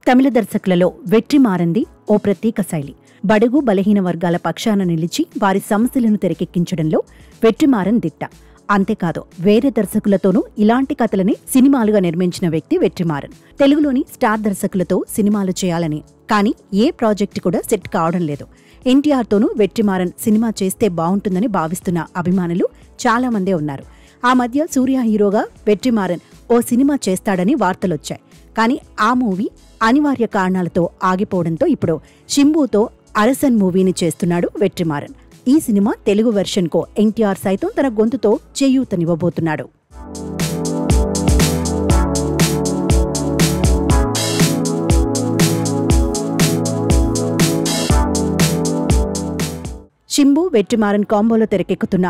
తమిళ దర్శకులలో వెట్రిమారన్ది ఓ ప్రత్యేక శైలి. బడుగు బలహీన వర్గాల పక్షాన నిలిచి వారి సమస్యలను తెరకెక్కించడంలో వెట్రిమారన్ దిట్ట. అంతేకాదు, వేరే దర్శకులతోనూ ఇలాంటి కథలని సినిమాలుగా నిర్మించిన వ్యక్తి వెట్రిమారన్. తెలుగులోని స్టార్ దర్శకులతో సినిమాలు చేయాలని, కానీ ఏ ప్రాజెక్టు కూడా సెట్ కావడం లేదు. ఎన్టీఆర్తోనూ వెట్రిమారన్ సినిమా చేస్తే బావుంటుందని భావిస్తున్న అభిమానులు చాలా మందే ఉన్నారు. ఆ మధ్య సూర్య హీరోగా వెట్రిమారన్ ఓ సినిమా చేస్తాడని వార్తలొచ్చాయి. కానీ ఆ మూవీ అనివార్య కారణాలతో ఆగిపోవడంతో ఇప్పుడు శింబుతో అరసన్ మూవీని చేస్తున్నాడు వెట్రిమారన్. ఈ సినిమా తెలుగు వెర్షన్కో ఎన్టీఆర్ సైతం తన గొంతుతో చేయూతనివ్వబోతున్నాడు. శింబు వెట్రిమారన్ కాంబోలో తెరకెక్కుతున్న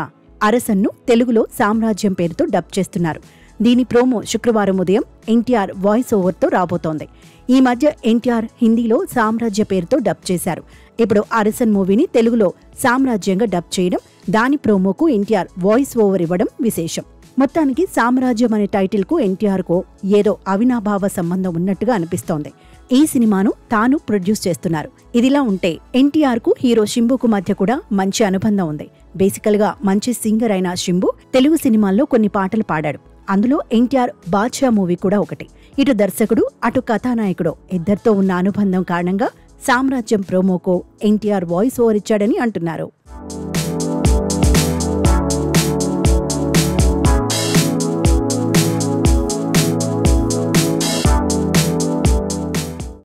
అరసన్ను తెలుగులో సామ్రాజ్యం పేరుతో డబ్ చేస్తున్నారు. దీని ప్రోమో శుక్రవారం ఉదయం ఎన్టీఆర్ వాయిస్ ఓవర్తో రాబోతోంది. ఈ మధ్య ఎన్టీఆర్ హిందీలో సామ్రాజ్య పేరుతో డబ్ చేశారు. ఇప్పుడు అరసన్ మూవీని తెలుగులో సామ్రాజ్యంగా డబ్ చేయడం, దాని ప్రోమోకు ఎన్టీఆర్ వాయిస్ ఓవర్ ఇవ్వడం విశేషం. మొత్తానికి సామ్రాజ్యం అనే టైటిల్కు ఎన్టీఆర్కు ఏదో అవినాభావ సంబంధం ఉన్నట్టుగా అనిపిస్తోంది. ఈ సినిమాను తాను ప్రొడ్యూస్ చేస్తున్నారు. ఇదిలా ఉంటే ఎన్టీఆర్కు హీరో శింబుకు మధ్య కూడా మంచి అనుబంధం ఉంది. బేసికల్గా మంచి సింగర్ అయిన శింబు తెలుగు సినిమాల్లో కొన్ని పాటలు పాడాడు. అందులో ఎన్టీఆర్ బాద్షా మూవీ కూడా ఒకటి. ఇటు దర్శకుడు, అటు కథానాయకుడు ఇద్దరితో ఉన్న అనుబంధం కారణంగా సామ్రాజ్యం ప్రోమోకు ఎన్టీఆర్ వాయిస్ ఓవర్ ఇచ్చాడని అంటున్నారు.